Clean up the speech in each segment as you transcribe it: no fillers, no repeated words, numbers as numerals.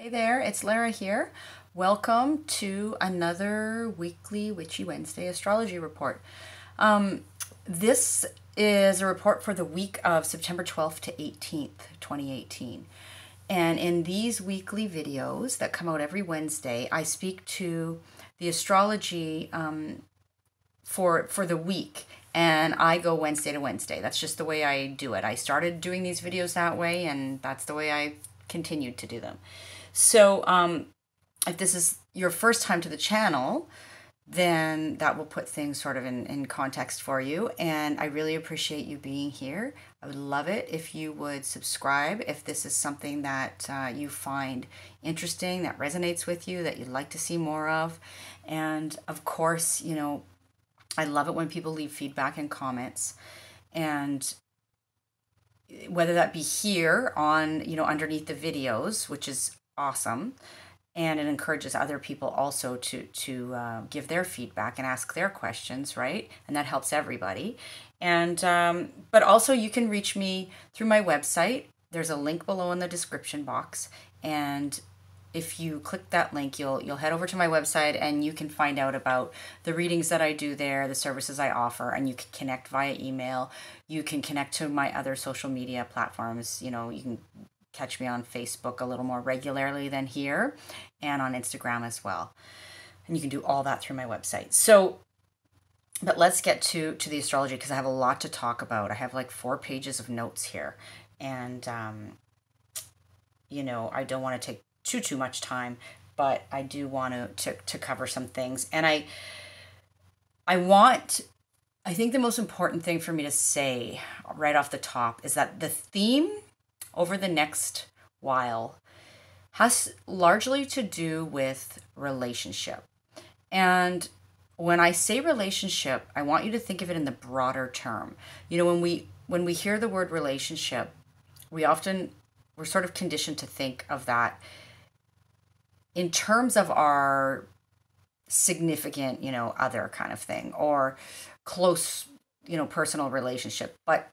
Hey there, it's Lara here. Welcome to another weekly Witchy Wednesday astrology report. This is a report for the week of September 12th to 18th, 2018. And in these weekly videos that come out every Wednesday, I speak to the astrology for the week. And I go Wednesday to Wednesday. That's just the way I do it. I started doing these videos that way, and that's the way I continued to do them. So if this is your first time to the channel, then that will put things sort of in context for you. And I really appreciate you being here. I would love it if you would subscribe if this is something that you find interesting, that resonates with you, that you'd like to see more of. And of course, you know, I love it when people leave feedback and comments. And whether that be here on, you know, underneath the videos, which is awesome, and it encourages other people also to give their feedback and ask their questions, right? And that helps everybody. And but also you can reach me through my website. There's a link below in the description box, and if you click that link, you'll head over to my website and you can find out about the readings that I do there, the services I offer, and you can connect via email. You can connect to my other social media platforms. You know, you can catch me on Facebook a little more regularly than here, and on Instagram as well. And you can do all that through my website. So, but let's get to the astrology, because I have a lot to talk about. I have like 4 pages of notes here, and you know, I don't want to take too much time, but I do want to cover some things. And I think the most important thing for me to say right off the top is that the theme over the next while has largely to do with relationship. And when I say relationship, I want you to think of it in the broader term. You know, when we hear the word relationship, we're sort of conditioned to think of that in terms of our significant, you know, other kind of thing, or close, you know, personal relationship. But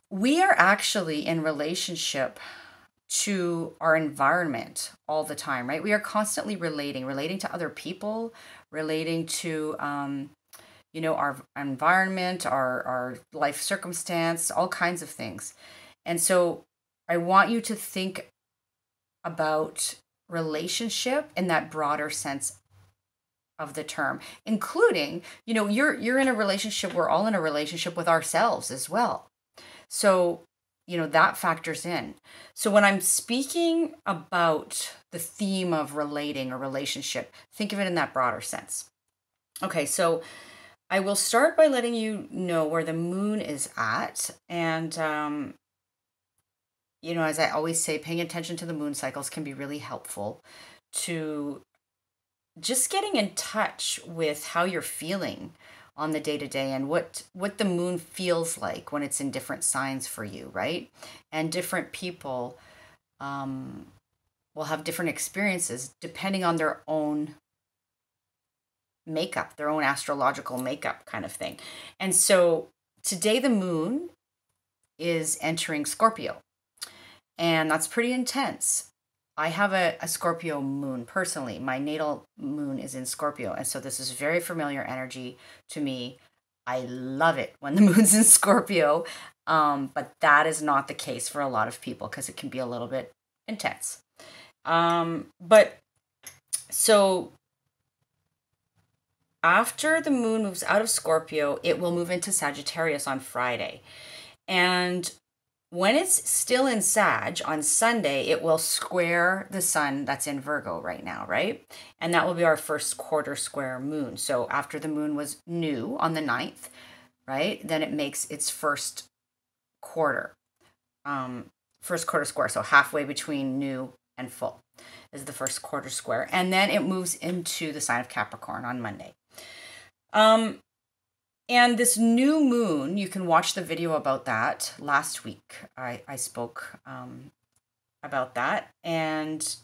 we are actually in relationship to our environment all the time, right? We are constantly relating to other people, relating to, you know, our environment, our life circumstance, all kinds of things. And so I want you to think about relationship in that broader sense of the term, including, you know, you're in a relationship, we're all in a relationship with ourselves as well. So, you know, that factors in. So when I'm speaking about the theme of relating or relationship, think of it in that broader sense. Okay, so I will start by letting you know where the moon is at. And you know, as I always say, paying attention to the moon cycles can be really helpful to just getting in touch with how you're feeling on the day-to-day, and what the moon feels like when it's in different signs for you, right? And different people will have different experiences depending on their own makeup, their own astrological makeup kind of thing. And so today the moon is entering Scorpio. And that's pretty intense. I have a Scorpio moon personally. My natal moon is in Scorpio. And so this is very familiar energy to me. I love it when the moon's in Scorpio. But that is not the case for a lot of people, because it can be a little bit intense. But so after the moon moves out of Scorpio, it will move into Sagittarius on Friday. And when it's still in Sag on Sunday, it will square the sun that's in Virgo right now, right? And that will be our first quarter square moon. So after the moon was new on the 9th, right, then it makes its first quarter square. So halfway between new and full is the first quarter square. And then it moves into the sign of Capricorn on Monday. And this new moon, you can watch the video about that. Last week, I spoke about that. And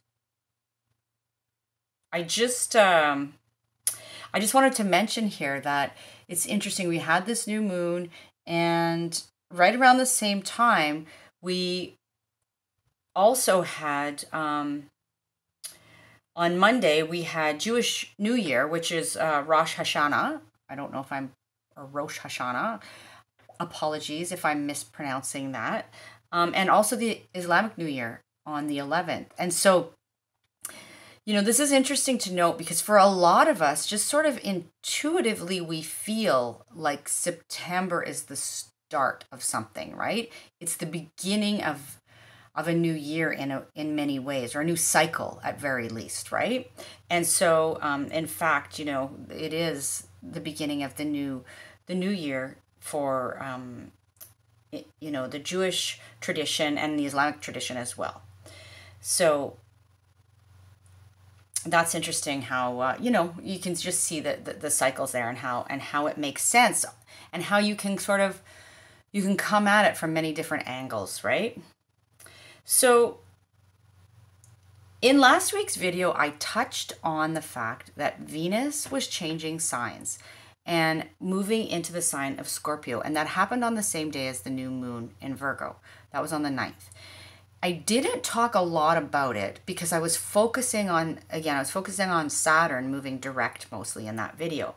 I just wanted to mention here that it's interesting. We had this new moon, and right around the same time, we also had, on Monday, we had Jewish New Year, which is Rosh Hashanah. I don't know if I'm, or Rosh Hashanah. Apologies if I'm mispronouncing that. And also the Islamic New Year on the 11th. And so, this is interesting to note because for a lot of us, just sort of intuitively, we feel like September is the start of something, right? It's the beginning of a new year in many ways, or a new cycle at very least, right? And so, in fact, it is the beginning of the new year for the Jewish tradition and the Islamic tradition as well. So that's interesting how you can just see the cycles there, and how it makes sense, and how you can come at it from many different angles, right? So in last week's video, I touched on the fact that Venus was changing signs and moving into the sign of Scorpio. And that happened on the same day as the new moon in Virgo. That was on the 9th. I didn't talk a lot about it because I was focusing on Saturn moving direct mostly in that video.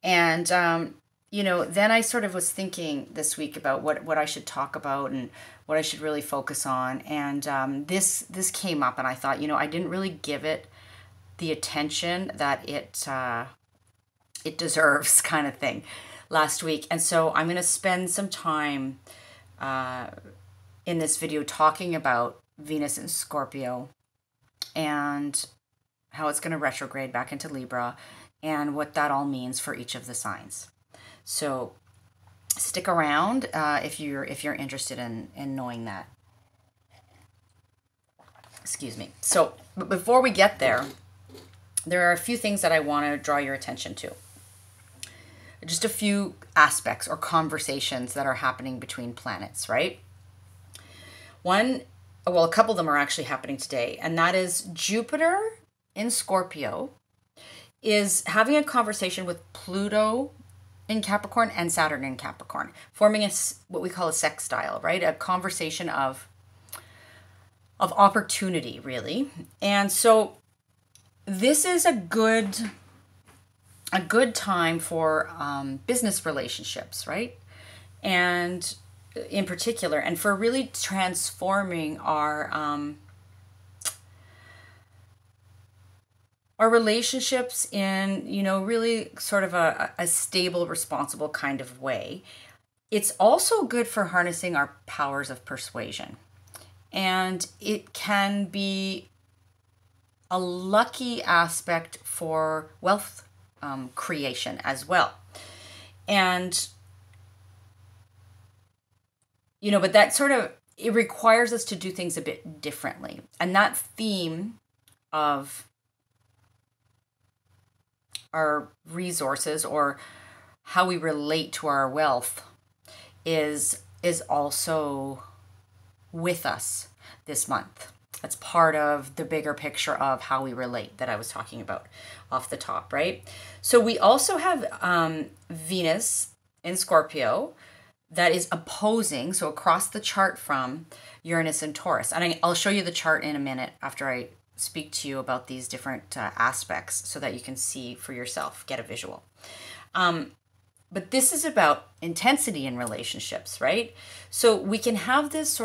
And, then I sort of was thinking this week about what I should talk about and what I should really focus on. And this came up, and I thought, I didn't really give it the attention that it deserves, kind of thing, last week. And so I'm going to spend some time in this video talking about Venus in Scorpio and how it's going to retrograde back into Libra and what that all means for each of the signs. So stick around if you're interested in knowing that. Excuse me. So, but before we get there are a few things that I want to draw your attention to. Just a few aspects or conversations that are happening between planets, right? A couple of them are actually happening today, and that is Jupiter in Scorpio is having a conversation with Pluto in Capricorn and Saturn in Capricorn, forming what we call a sextile, right? A conversation of opportunity, really. And so this is a good time for business relationships, right? And in particular, and for really transforming our relationships in, really sort of a stable, responsible kind of way. It's also good for harnessing our powers of persuasion. And it can be a lucky aspect for wealth creation as well. And, but that it requires us to do things a bit differently. And that theme of our resources, or how we relate to our wealth, is also with us this month. That's part of the bigger picture of how we relate that I was talking about off the top, right? So we also have Venus in Scorpio that is opposing, so across the chart from Uranus and Taurus. And I'll show you the chart in a minute after I speak to you about these different aspects so that you can see for yourself, get a visual. But this is about intensity in relationships, right? So we can have this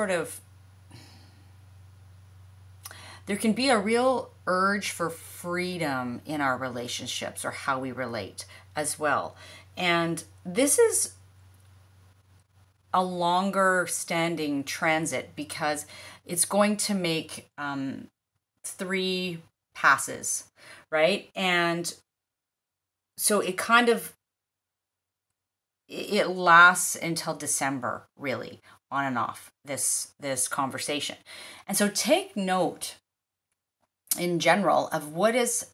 there can be a real urge for freedom in our relationships or how we relate as well. And this is a longer standing transit because it's going to make 3 passes, right? And so it lasts until December, really, on and off, this conversation. And so take note in general of what's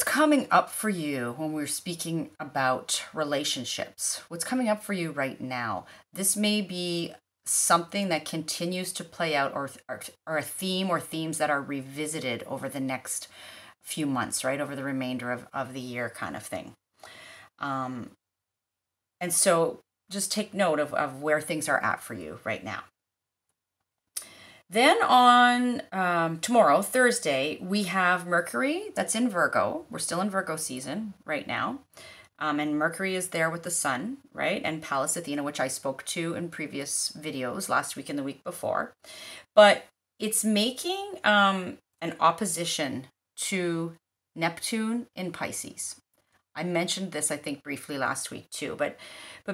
coming up for you when we're speaking about relationships. What's coming up for you right now? This may be something that continues to play out, or a theme or themes that are revisited over the next few months, right? Over the remainder of the year, kind of thing. And so just take note of where things are at for you right now. Then on tomorrow, Thursday, we have Mercury that's in Virgo. We're still in Virgo season right now. And Mercury is there with the Sun, right? And Pallas Athena, which I spoke to in previous videos last week and the week before. But it's making an opposition to Neptune in Pisces. I mentioned this, I think, briefly last week too, but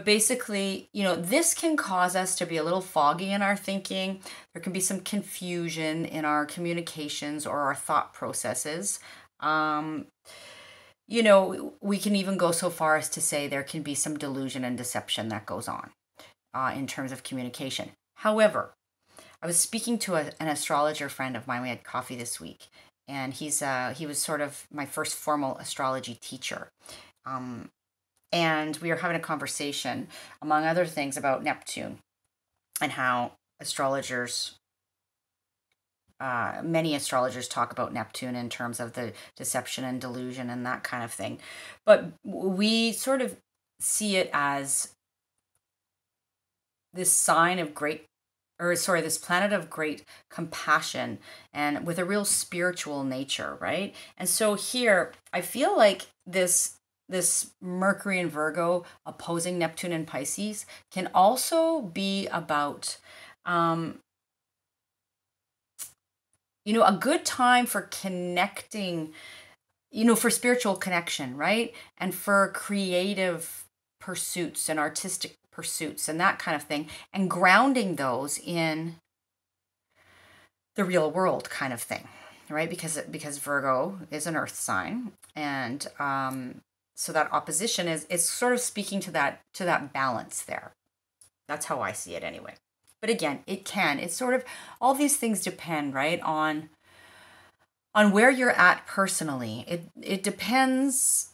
basically, this can cause us to be a little foggy in our thinking. There can be some confusion in our communications or our thought processes. We can even go so far as to say there can be some delusion and deception that goes on in terms of communication. However, I was speaking to an astrologer friend of mine. We had coffee this week, and he was sort of my first formal astrology teacher. And we were having a conversation, among other things, about Neptune and how many astrologers talk about Neptune in terms of the deception and delusion and that kind of thing. But we sort of see it as this sign of this planet of great compassion and with a real spiritual nature, right? And so here, I feel like this Mercury in Virgo opposing Neptune in Pisces can also be about, a good time for connecting, for spiritual connection, right? And for creative pursuits and artistic pursuits and that kind of thing, and grounding those in the real world kind of thing, right? Because Virgo is an earth sign, and so that opposition is sort of speaking to that balance there. That's how I see it anyway. But again, it's sort of, all these things depend, right, on where you're at personally. It depends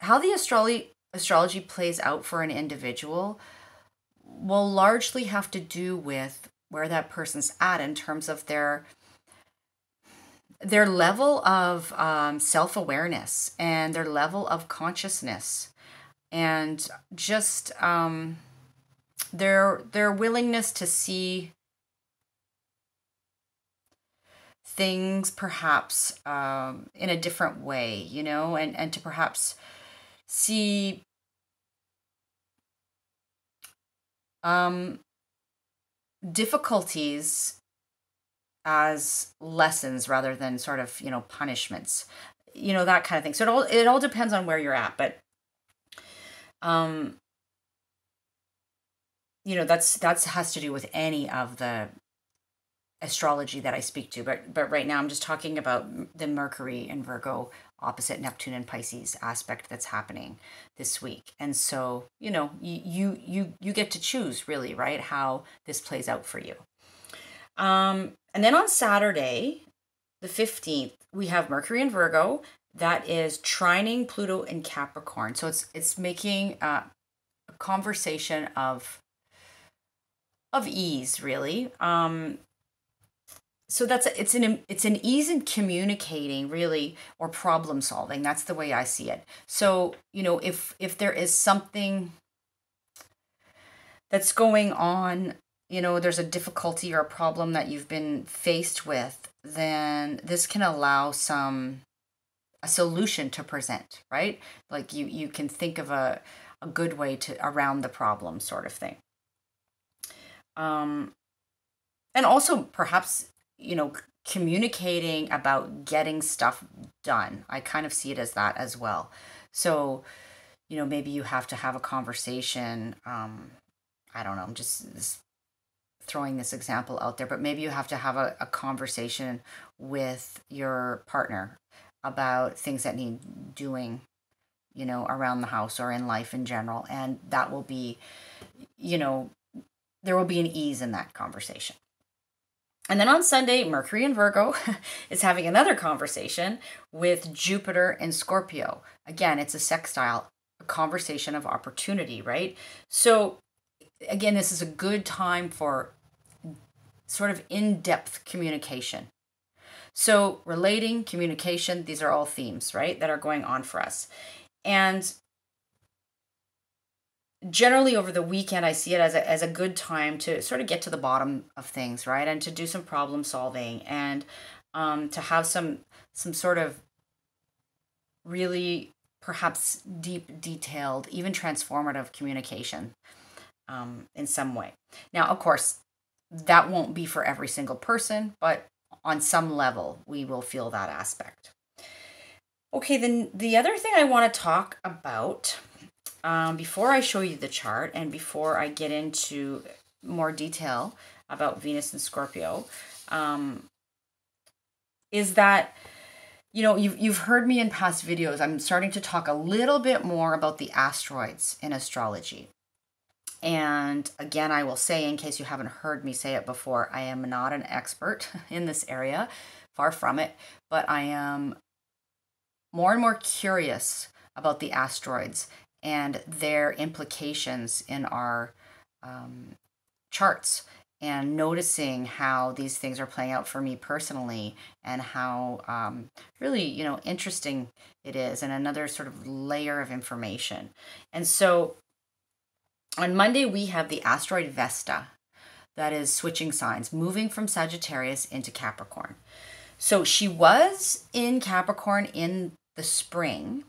how the astrology plays out for an individual will largely have to do with where that person's at in terms of their level of self-awareness and their level of consciousness, and just their willingness to see things perhaps in a different way, and to perhaps see difficulties as lessons rather than sort of, punishments, that kind of thing. So it all depends on where you're at, but that's has to do with any of the astrology that I speak to, but right now I'm just talking about the Mercury in Virgo opposite Neptune and Pisces aspect that's happening this week. And so, you get to choose, really, right, how this plays out for you. And then on Saturday, the 15th, we have Mercury in Virgo that is trining Pluto in Capricorn. So it's making a conversation of ease, really. So it's an ease in communicating, really, or problem solving. That's the way I see it. So, if there is something that's going on, there's a difficulty or a problem that you've been faced with, then this can allow a solution to present, right? Like you can think of a good way around the problem, sort of thing. And also perhaps, communicating about getting stuff done. I kind of see it as that as well. So, maybe you have to have a conversation. I don't know, I'm just throwing this example out there, but maybe you have to have a conversation with your partner about things that need doing, around the house or in life in general. And that will be, there will be an ease in that conversation. And then on Sunday, Mercury in Virgo is having another conversation with Jupiter in Scorpio. Again, it's a sextile, a conversation of opportunity, right? So again, this is a good time for sort of in-depth communication. So relating, communication, these are all themes, right, that are going on for us. And generally over the weekend, I see it as a good time to sort of get to the bottom of things, right? And to do some problem solving, and to have some sort of really perhaps deep, detailed, even transformative communication in some way. Now, of course, that won't be for every single person, but on some level, we will feel that aspect. Okay, then the other thing I want to talk about before I show you the chart and before I get into more detail about Venus and Scorpio is that, you know, you've heard me in past videos. I'm starting to talk a little bit more about the asteroids in astrology. And again, I will say, in case you haven't heard me say it before, I am not an expert in this area, far from it, but I am more and more curious about the asteroids and their implications in our charts, and noticing how these things are playing out for me personally, and how really, you know, interesting it is, and another sort of layer of information. And so on Monday, we have the asteroid Vesta that is switching signs, moving from Sagittarius into Capricorn. So she was in Capricorn in the spring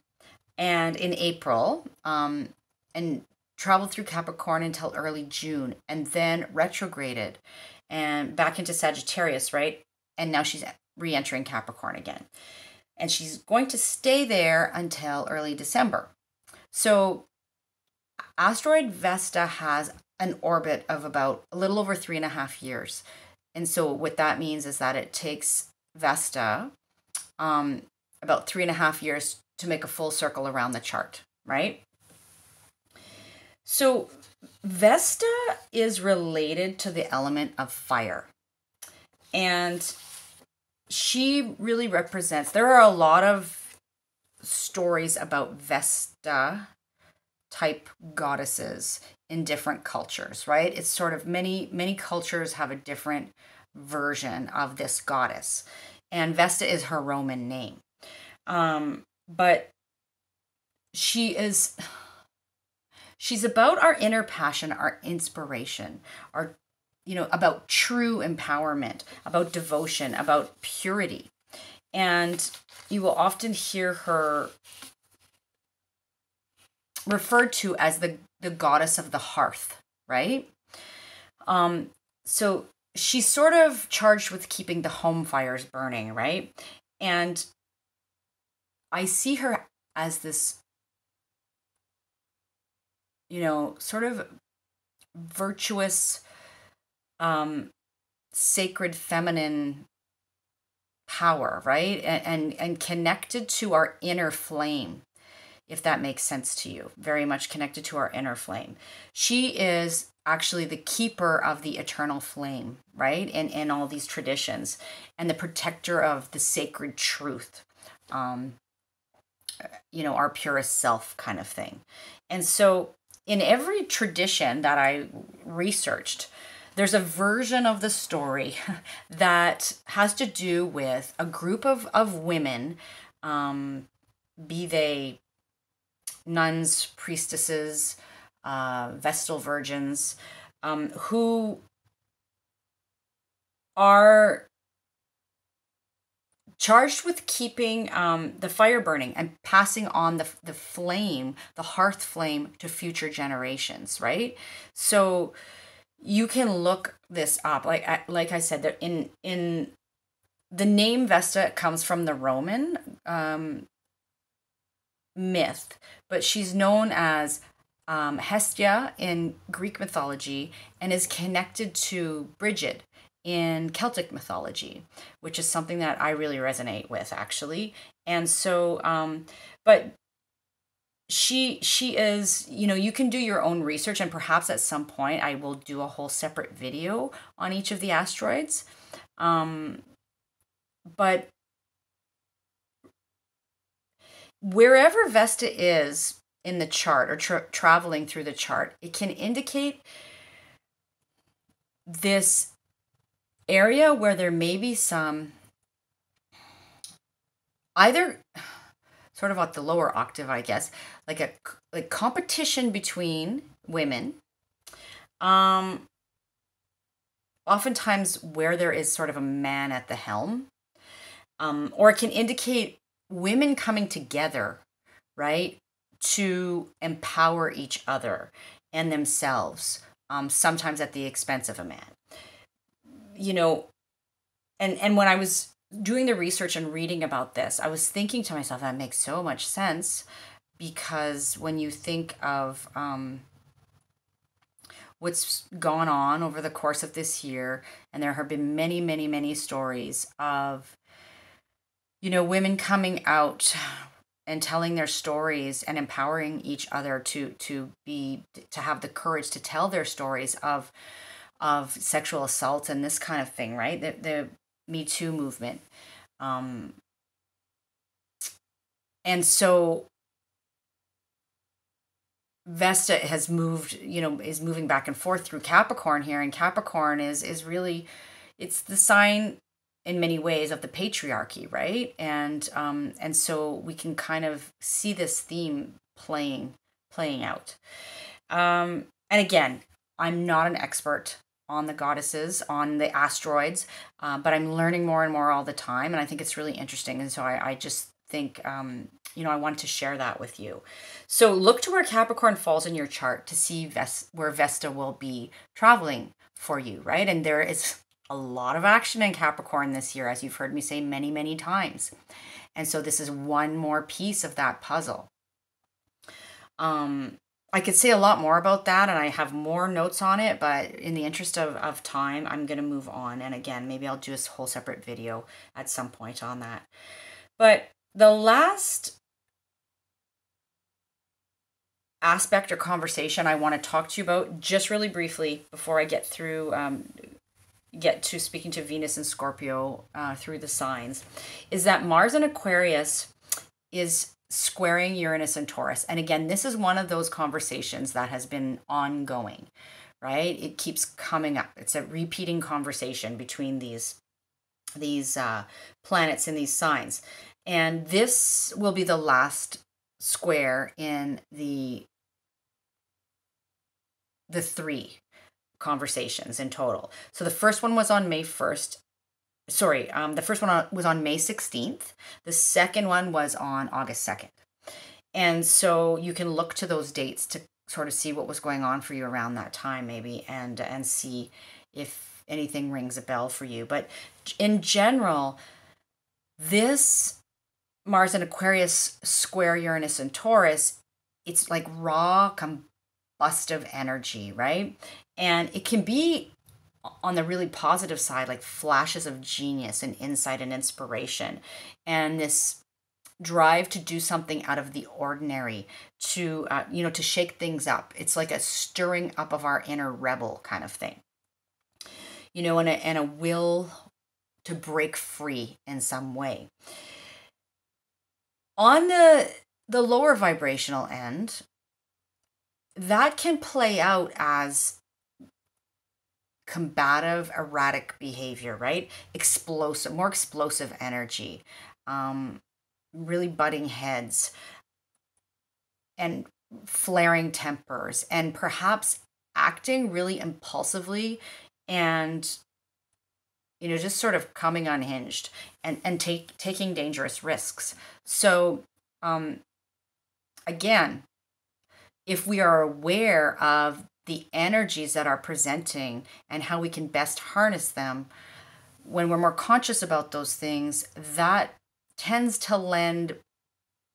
and in April, and traveled through Capricorn until early June, and then retrograded and back into Sagittarius, right? And now she's re-entering Capricorn again. And she's going to stay there until early December. So Asteroid Vesta has an orbit of about a little over 3.5 years. And so what that means is that it takes Vesta about 3.5 years to make a full circle around the chart, right? So Vesta is related to the element of fire. And she really represents, there are a lot of stories about Vesta type goddesses in different cultures, right? It's sort of many cultures have a different version of this goddess. And Vesta is her Roman name. But she's about our inner passion, our inspiration, our, you know, about true empowerment, about devotion, about purity. And you will often hear her referred to as the goddess of the hearth, right? So she's sort of charged with keeping the home fires burning, right? And I see her as this, you know, sort of virtuous, sacred feminine power, right? And connected to our inner flame, if that makes sense to you. Very much connected to our inner flame. She is actually the keeper of the eternal flame, right? In all these traditions, and the protector of the sacred truth. You know, our purest self kind of thing. And so in every tradition that I researched, there's a version of the story that has to do with a group of women, be they nuns, priestesses, Vestal virgins, who are charged with keeping the fire burning and passing on the flame, the hearth flame, to future generations, right? So you can look this up. Like I said, that in the name Vesta comes from the Roman myth, but she's known as Hestia in Greek mythology, and is connected to Bridget in Celtic mythology, which is something that I really resonate with, actually. And so, but she is, you know, you can do your own research, and perhaps at some point I will do a whole separate video on each of the asteroids. But wherever Vesta is in the chart, or traveling through the chart, it can indicate this area where there may be some, either sort of at the lower octave, I guess, like competition between women, oftentimes where there is sort of a man at the helm, or it can indicate women coming together, right, to empower each other and themselves, sometimes at the expense of a man. And when I was doing the research and reading about this, I was thinking to myself, that makes so much sense, because when you think of what's gone on over the course of this year, and there have been many, many, many stories of, women coming out and telling their stories and empowering each other to have the courage to tell their stories of sexual assault and this kind of thing, right? The Me Too movement. And so Vesta has moved, is moving back and forth through Capricorn here. And Capricorn is really, it's the sign in many ways of the patriarchy, right? And so we can kind of see this theme playing out. And again, I'm not an expert on the goddesses, on the asteroids, but I'm learning more and more all the time, and I think it's really interesting. And so I just think, I want to share that with you. So look to where Capricorn falls in your chart to see where Vesta will be traveling for you, right? And there is a lot of action in Capricorn this year, as you've heard me say many, many times. And so this is one more piece of that puzzle. I could say a lot more about that, and I have more notes on it, but in the interest of time, I'm going to move on. And again, maybe I'll do a whole separate video at some point on that. But the last aspect or conversation I want to talk to you about, just really briefly, before I get to speaking to Venus and Scorpio through the signs, is that Mars in Aquarius is squaring Uranus and Taurus. And again, this is one of those conversations that has been ongoing, right? It keeps coming up. It's a repeating conversation between these planets in these signs. And this will be the last square in the 3 conversations in total. So the first one was on May 1st. The first one was on May 16th. The second one was on August 2nd. And so you can look to those dates to sort of see what was going on for you around that time, maybe, and see if anything rings a bell for you. But in general, this Mars in Aquarius square Uranus and Taurus, it's like raw, combustive energy, right? And it can be on the really positive side, like flashes of genius and insight and inspiration, and this drive to do something out of the ordinary, to to shake things up. It's like a stirring up of our inner rebel kind of thing, and a will to break free in some way. On the lower vibrational end, that can play out as combative, erratic behavior, right? More explosive energy, really butting heads and flaring tempers, and perhaps acting really impulsively and, just sort of coming unhinged and taking dangerous risks. So, again, if we are aware of the energies that are presenting and how we can best harness them, when we're more conscious about those things, that tends to lend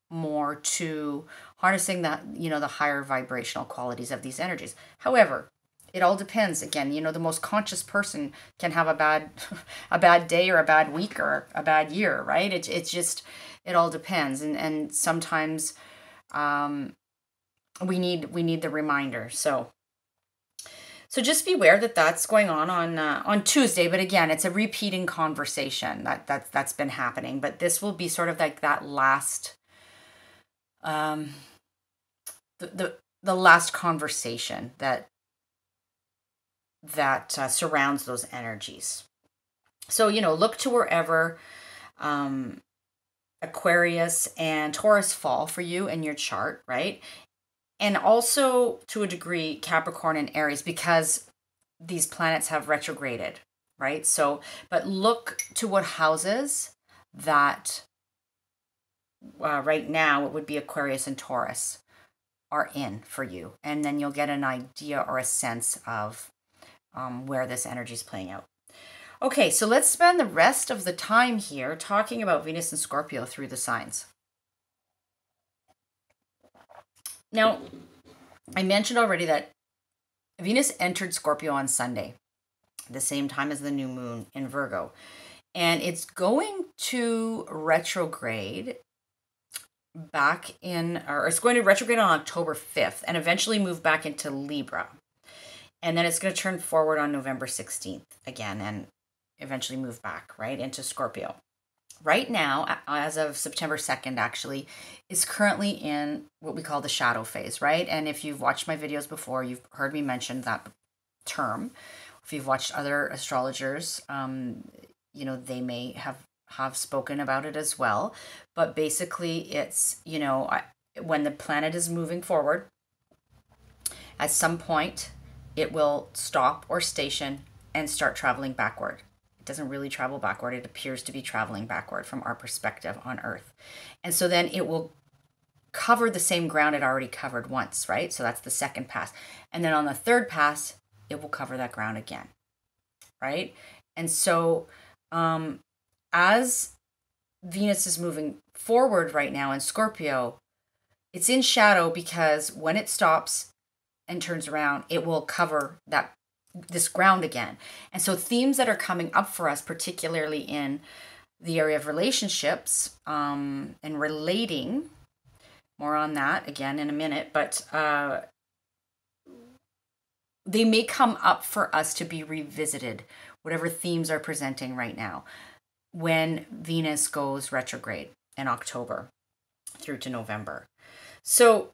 more to harnessing the higher vibrational qualities of these energies. However, it all depends. Again, the most conscious person can have a bad day or a bad week or a bad year, right? It all depends. And sometimes we need the reminder. So just be aware that that's going on Tuesday. But again, it's a repeating conversation that's been happening. But this will be sort of like that last, the last conversation that surrounds those energies. So look to wherever Aquarius and Taurus fall for you in your chart, right? And also, to a degree, Capricorn and Aries, because these planets have retrograded, right? So, but look to what houses that right now, it would be Aquarius and Taurus, are in for you. And then you'll get an idea or a sense of where this energy is playing out. Okay, so let's spend the rest of the time here talking about Venus and Scorpio through the signs. Now, I mentioned already that Venus entered Scorpio on Sunday, the same time as the new moon in Virgo. And it's going to retrograde back in, or it's going to retrograde on October 5th and eventually move back into Libra. And then it's going to turn forward on November 16th again and eventually move back, right, into Scorpio. Right now, as of September 2nd, actually, is currently in what we call the shadow phase, right? And if you've watched my videos before, you've heard me mention that term. If you've watched other astrologers, you know, they may have spoken about it as well. But basically, it's, you know, when the planet is moving forward, at some point, it will stop or station and start traveling backward. It doesn't really travel backward. It appears to be traveling backward from our perspective on Earth. And so then it will cover the same ground it already covered once, right? So that's the second pass. And then on the third pass, it will cover that ground again, right? And so as Venus is moving forward right now in Scorpio, it's in shadow because when it stops and turns around, it will cover this ground again. And so themes that are coming up for us, particularly in the area of relationships and relating, more on that again in a minute, but they may come up for us to be revisited, whatever themes are presenting right now, when Venus goes retrograde in October through to November. So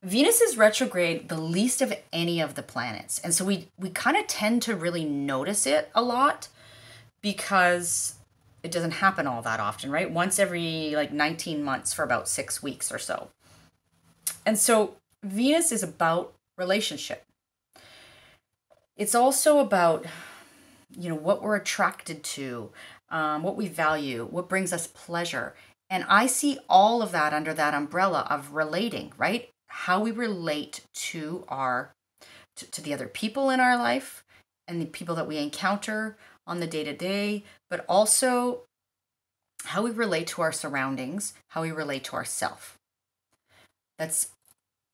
Venus is retrograde the least of any of the planets. And so we kind of tend to really notice it a lot because it doesn't happen all that often, right? Once every like 19 months for about 6 weeks or so. And so Venus is about relationship. It's also about, you know, what we're attracted to, what we value, what brings us pleasure. And I see all of that under that umbrella of relating, right? How we relate to to the other people in our life and the people that we encounter on the day-to-day, but also how we relate to our surroundings, how we relate to ourselves. That's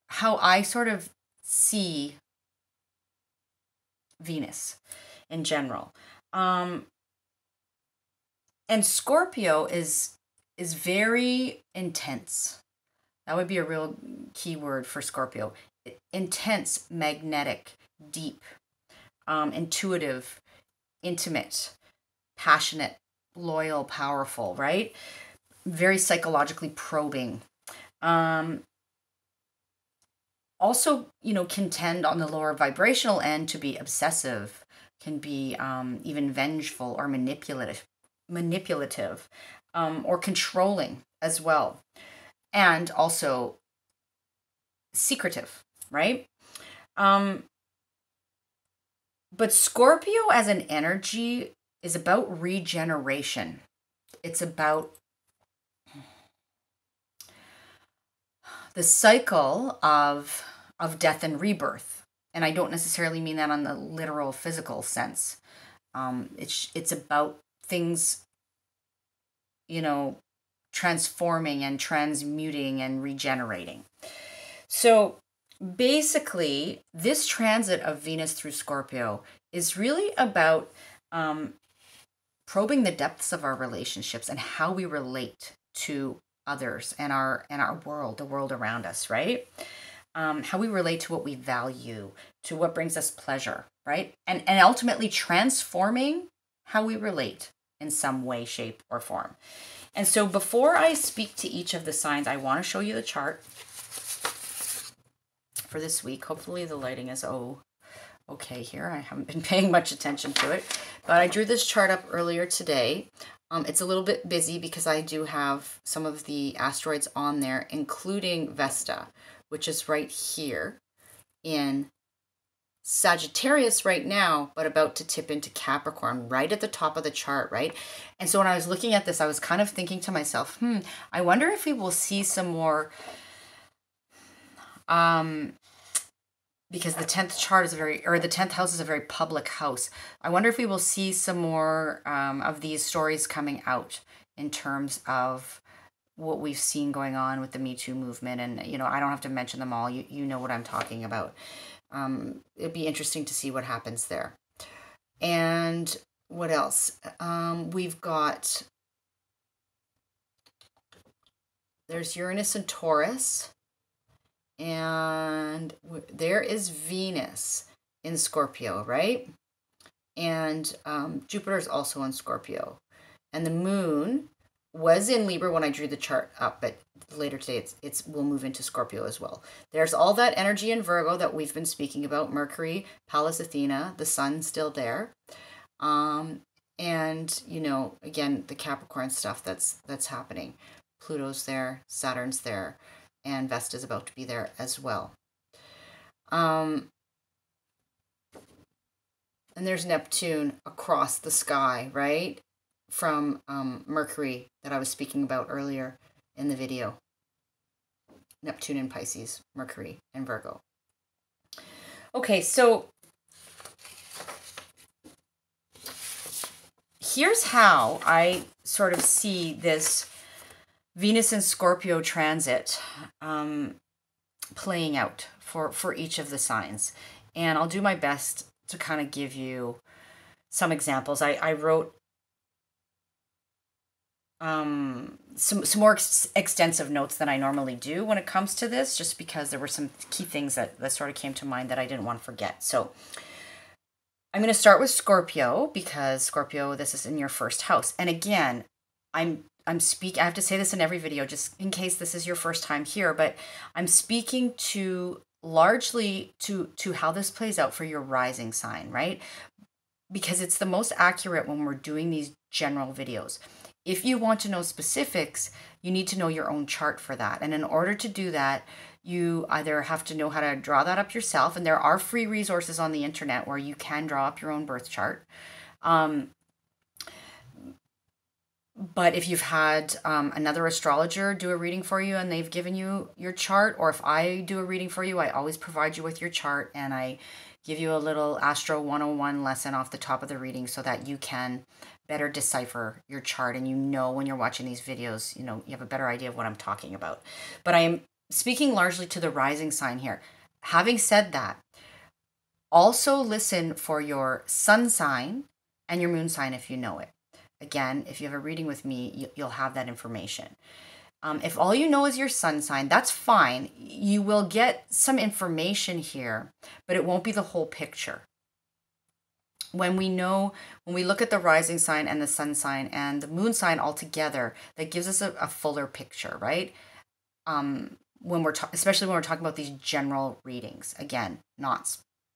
how I sort of see Venus in general. And Scorpio is very intense. That would be a real key word for Scorpio. Intense, magnetic, deep, intuitive, intimate, passionate, loyal, powerful, right? Very psychologically probing. Also, you know, can tend on the lower vibrational end to be obsessive, can be even vengeful or manipulative, or controlling as well. And also secretive, right? But Scorpio as an energy is about regeneration. It's about the cycle of death and rebirth. And I don't necessarily mean that on the literal physical sense. It's about things, you know, transforming and transmuting and regenerating. So basically, this transit of Venus through Scorpio is really about probing the depths of our relationships and how we relate to others and our world, the world around us, right? How we relate to what we value, to what brings us pleasure, right? And ultimately transforming how we relate in some way, shape, or form. And so before I speak to each of the signs, I want to show you the chart for this week. Hopefully the lighting is okay here. I haven't been paying much attention to it, but I drew this chart up earlier today. It's a little bit busy because I do have some of the asteroids on there, including Vesta, which is right here in Sagittarius right now, but about to tip into Capricorn, right at the top of the chart, right? And so when I was looking at this, I was kind of thinking to myself, I wonder if we will see some more, because the 10th chart is the 10th house is a very public house. I wonder if we will see some more of these stories coming out in terms of what we've seen going on with the Me Too movement. And, you know, I don't have to mention them all. You know what I'm talking about. It'd be interesting to see what happens there. And what else? We've got, there's Uranus and Taurus, and there is Venus in Scorpio, right? And Jupiter is also in Scorpio, and the moon was in Libra when I drew the chart up, but later today will move into Scorpio as well. There's all that energy in Virgo that we've been speaking about: Mercury, Pallas Athena, the sun still there, and you know, again, the Capricorn stuff that's happening. Pluto's there, Saturn's there, and Vesta's about to be there as well. And there's Neptune across the sky, right? From Mercury that I was speaking about earlier in the video. Neptune in Pisces, Mercury and Virgo. Okay, so here's how I sort of see this Venus and Scorpio transit playing out for each of the signs. And I'll do my best to kind of give you some examples. I wrote some more extensive notes than I normally do when it comes to this, just because there were some key things that sort of came to mind that I didn't want to forget. So I'm going to start with Scorpio, because Scorpio, this is in your first house. And again, I have to say this in every video, just in case this is your first time here, but I'm speaking to largely to how this plays out for your rising sign, right? Because it's the most accurate when we're doing these general videos. If you want to know specifics, you need to know your own chart for that. And in order to do that, you either have to know how to draw that up yourself, and there are free resources on the internet where you can draw up your own birth chart. But if you've had another astrologer do a reading for you and they've given you your chart, or if I do a reading for you, I always provide you with your chart, and I give you a little Astro 101 lesson off the top of the reading so that you can better decipher your chart, and you know when you're watching these videos, you know, you have a better idea of what I'm talking about. But I am speaking largely to the rising sign here. Having said that, also listen for your sun sign and your moon sign if you know it. Again, if you have a reading with me, you'll have that information. If all you know is your sun sign, that's fine. You will get some information here, but it won't be the whole picture. When we look at the rising sign and the sun sign and the moon sign all together, that gives us a fuller picture, right? Especially when we're talking about these general readings. Again,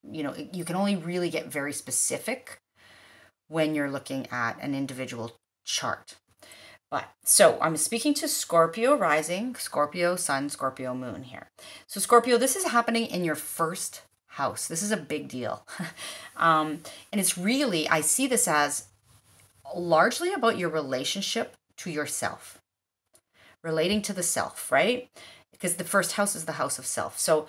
you can only really get very specific when you're looking at an individual chart. But so I'm speaking to Scorpio rising, Scorpio sun, Scorpio moon here. So Scorpio, this is happening in your first house. This is a big deal. And it's really, I see this as largely about your relationship to yourself, relating to the self, right? Because the first house is the house of self. So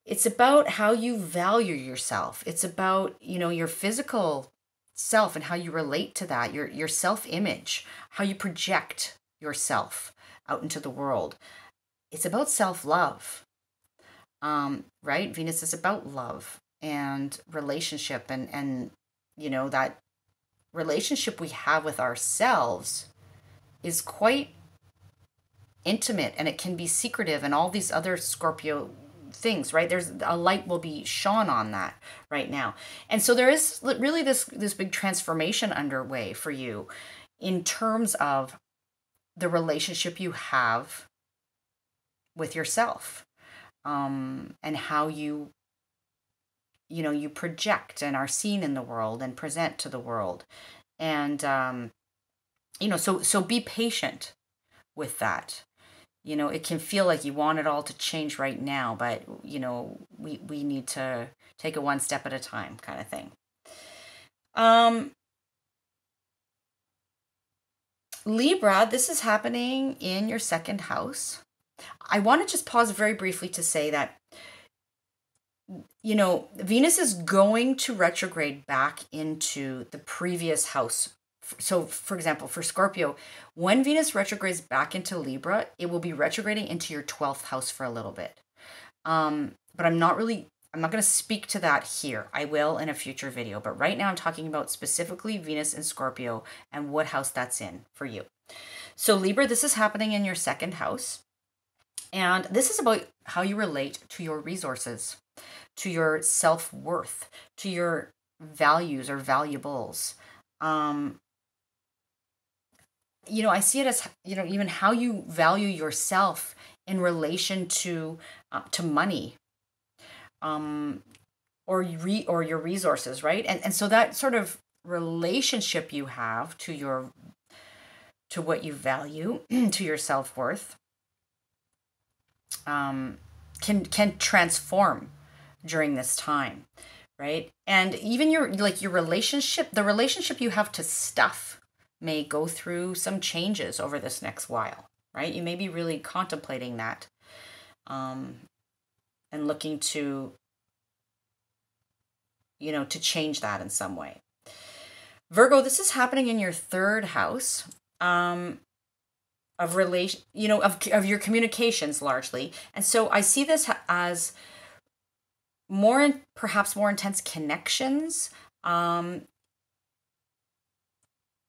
it's about how you value yourself. It's about, your physical self and how you relate to that, your self-image, how you project yourself out into the world. It's about self-love, right? Venus is about love and relationship, and that relationship we have with ourselves is quite intimate, and it can be secretive, and all these other Scorpio things, right? There's a light will be shone on that right now. And so there is really this big transformation underway for you in terms of the relationship you have with yourself, and how you project and are seen in the world and present to the world. And so be patient with that. You know, it can feel like you want it all to change right now, but, you know, we need to take it one step at a time kind of thing. Libra, this is happening in your second house. I want to just pause very briefly to say that, you know, Venus is going to retrograde back into the previous house. So, for example, for Scorpio, when Venus retrogrades back into Libra, it will be retrograding into your 12th house for a little bit. But I'm not going to speak to that here. I will in a future video. But right now I'm talking about specifically Venus and Scorpio and what house that's in for you. So Libra, this is happening in your second house. And this is about how you relate to your resources, to your self-worth, to your values or valuables. You know, I see it as, you know, even how you value yourself in relation to money, or your resources, right? And so that sort of relationship you have to what you value, to your self-worth, can transform during this time, right? And even your relationship, the relationship you have to stuff may go through some changes over this next while, right? You may be really contemplating that, and looking to, you know, to change that in some way. Virgo, this is happening in your third house, of relation, you know, of your communications largely. And so I see this as perhaps more intense connections,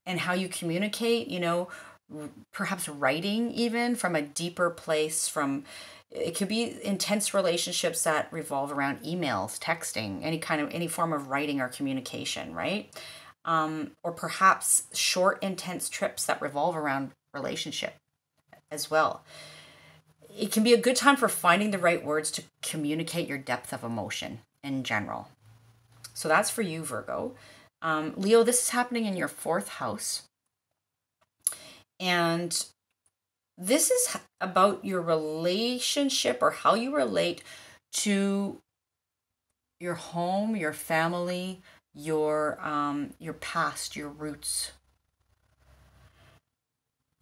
and how you communicate, you know, perhaps writing even from a deeper place. It could be intense relationships that revolve around emails, texting, any form of writing or communication, right? Or perhaps short, intense trips that revolve around relationship as well. It can be a good time for finding the right words to communicate your depth of emotion in general. So that's for you, Virgo. Leo, this is happening in your fourth house. And this is about your relationship or how you relate to your home, your family, your past, your roots.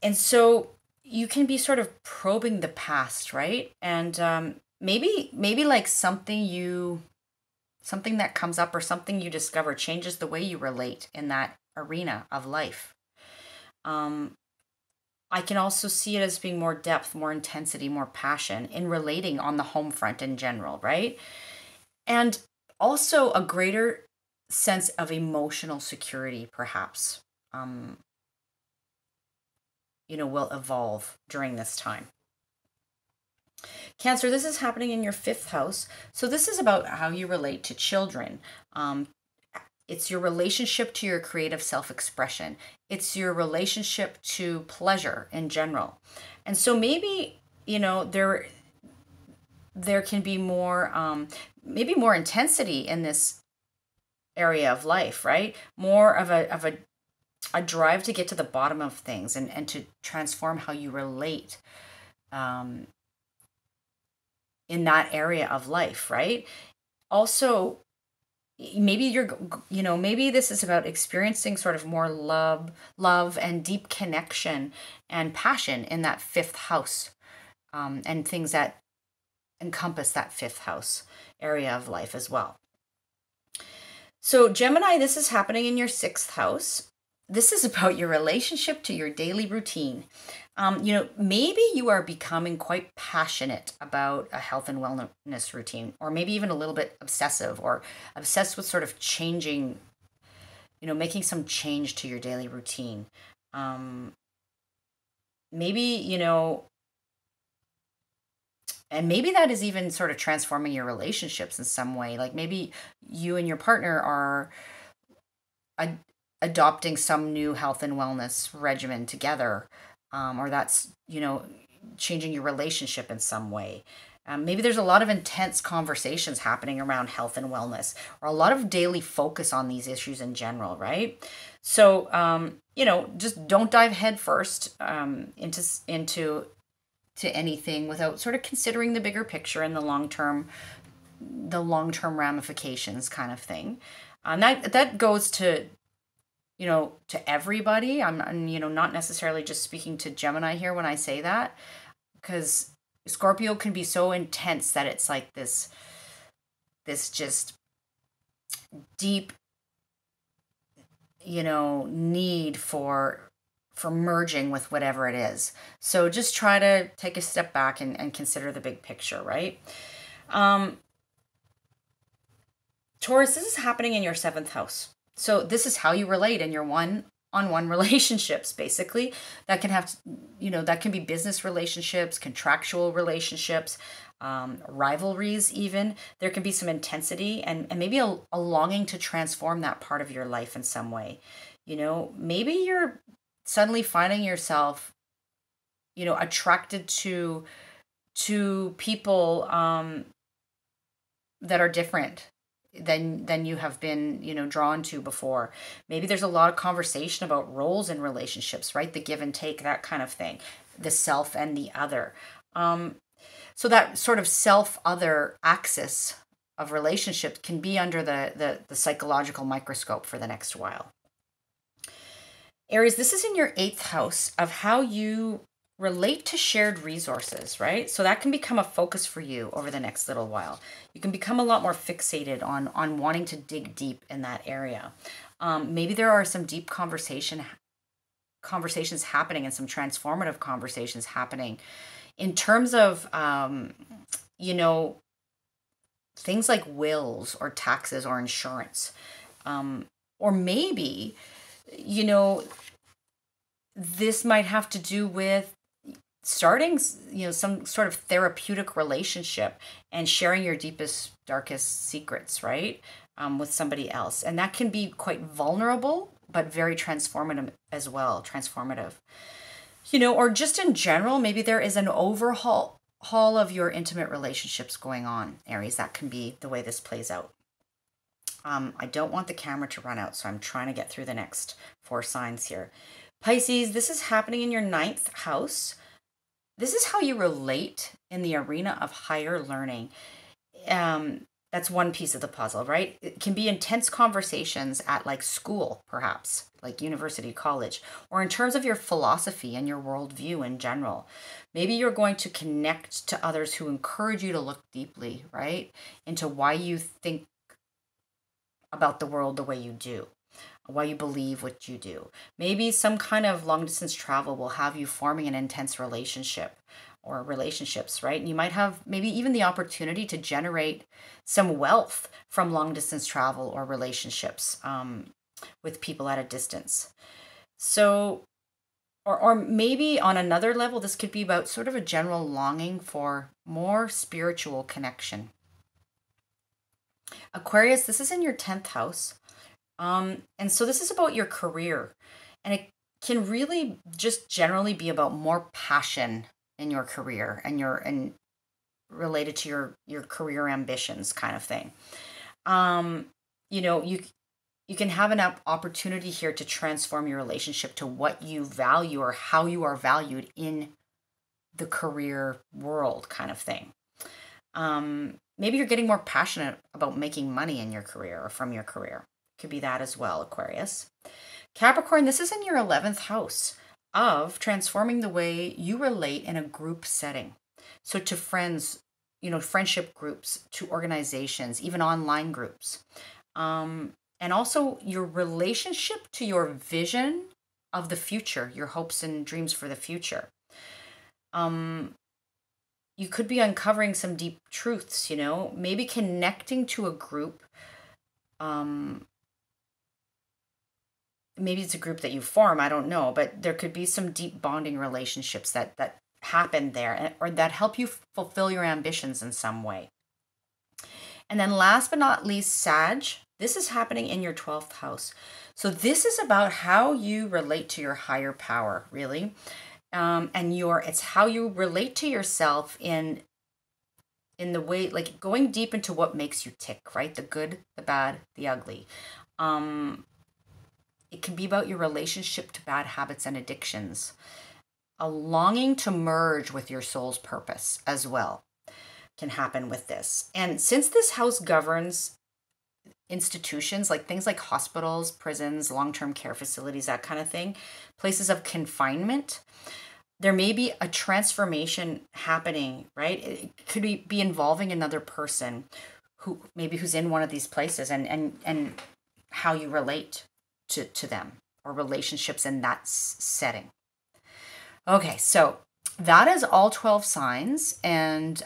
And so you can be sort of probing the past, right? And maybe like something that comes up or something you discover changes the way you relate in that arena of life. I can also see it as being more depth, more intensity, more passion in relating on the home front in general, right? And also a greater sense of emotional security, perhaps, you know, will evolve during this time. Cancer, this is happening in your fifth house. So this is about how you relate to children. It's your relationship to your creative self-expression. It's your relationship to pleasure in general. And so maybe, you know, there can be more, maybe more intensity in this area of life, right? More of a drive to get to the bottom of things and to transform how you relate, in that area of life, right? Also, maybe maybe this is about experiencing sort of more love and deep connection and passion in that fifth house, and things that encompass that fifth house area of life as well. So Gemini, this is happening in your sixth house. This is about your relationship to your daily routine. You know, maybe you are becoming quite passionate about a health and wellness routine, or maybe even a little bit obsessive or obsessed with sort of changing, you know, making some change to your daily routine. Maybe, you know, and maybe that is even sort of transforming your relationships in some way. Like maybe you and your partner are adopting some new health and wellness regimen together, or that's, you know, changing your relationship in some way. Maybe there's a lot of intense conversations happening around health and wellness, or a lot of daily focus on these issues in general, right? So, you know, just don't dive headfirst into to anything without sort of considering the bigger picture and the long-term ramifications kind of thing. And that goes to, to everybody. I'm not necessarily just speaking to Gemini here when I say that, because Scorpio can be so intense that it's like this just deep, need for merging with whatever it is. So just try to take a step back and consider the big picture, right? Taurus, this is happening in your 7th house. So this is how you relate in your one-on-one relationships, basically. That can have, that can be business relationships, contractual relationships, rivalries even. There can be some intensity and maybe a longing to transform that part of your life in some way. Maybe you're suddenly finding yourself, attracted to people that are different than you have been, drawn to before. Maybe there's a lot of conversation about roles in relationships, right? The give and take, that kind of thing, the self and the other. So that sort of self-other axis of relationships can be under the psychological microscope for the next while. Aries, this is in your 8th house of how you relate to shared resources, right? So that can become a focus for you over the next little while. You can become a lot more fixated on wanting to dig deep in that area. Maybe there are some deep conversations happening and some transformative conversations happening in terms of, things like wills or taxes or insurance. Or maybe, this might have to do with starting, some sort of therapeutic relationship and sharing your deepest, darkest secrets, right? With somebody else. And that can be quite vulnerable, but very transformative as well. Or just in general, maybe there is an overhaul of your intimate relationships going on, Aries. That can be the way this plays out. I don't want the camera to run out, so I'm trying to get through the next 4 signs here. Pisces, this is happening in your 9th house. This is how you relate in the arena of higher learning. That's one piece of the puzzle, right? It can be intense conversations at like school, perhaps, like university, college, or in terms of your philosophy and your worldview in general. Maybe you're going to connect to others who encourage you to look deeply, right, into why you think about the world the way you do, why you believe what you do. Maybe some kind of long distance travel will have you forming an intense relationship or relationships, right? And you might have maybe even the opportunity to generate some wealth from long distance travel or relationships with people at a distance. So, or maybe on another level, this could be about sort of a general longing for more spiritual connection. Aquarius, this is in your 10th house. And so this is about your career. And it can really just generally be about more passion in your career and related to your career ambitions kind of thing. You can have an opportunity here to transform your relationship to what you value or how you are valued in the career world kind of thing. Maybe you're getting more passionate about making money in your career or from your career. Could be that as well, Aquarius. Capricorn, this is in your 11th house of transforming the way you relate in a group setting. So to friends, friendship groups, to organizations, even online groups. And also your relationship to your vision of the future, your hopes and dreams for the future. You could be uncovering some deep truths, maybe connecting to a group. Maybe it's a group that you form, I don't know, but there could be some deep bonding relationships that happen there or that help you fulfill your ambitions in some way. And then last but not least, Sag, this is happening in your 12th house. So this is about how you relate to your higher power, really. And it's how you relate to yourself in the way, like going deep into what makes you tick, right? The good, the bad, the ugly. It can be about your relationship to bad habits and addictions. a longing to merge with your soul's purpose as well can happen with this. And since this house governs institutions, like things like hospitals, prisons, long-term care facilities, that kind of thing, places of confinement, there may be a transformation happening, right? It could be involving another person who's in one of these places, and how you relate to them, or relationships in that setting. Okay, so that is all 12 signs. And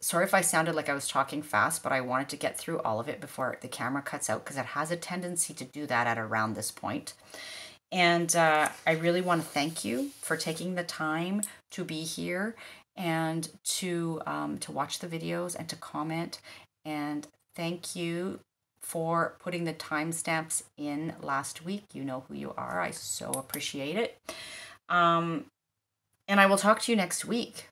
sorry if I sounded like I was talking fast, but I wanted to get through all of it before the camera cuts out, because it has a tendency to do that at around this point. And I really want to thank you for taking the time to be here and to watch the videos and to comment. And thank you for putting the timestamps in last week. You know who you are. I so appreciate it. And I will talk to you next week.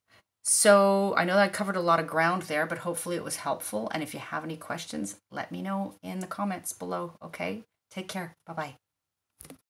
So I know that I covered a lot of ground there, but hopefully it was helpful. And if you have any questions, let me know in the comments below. Okay? Take care. Bye-bye.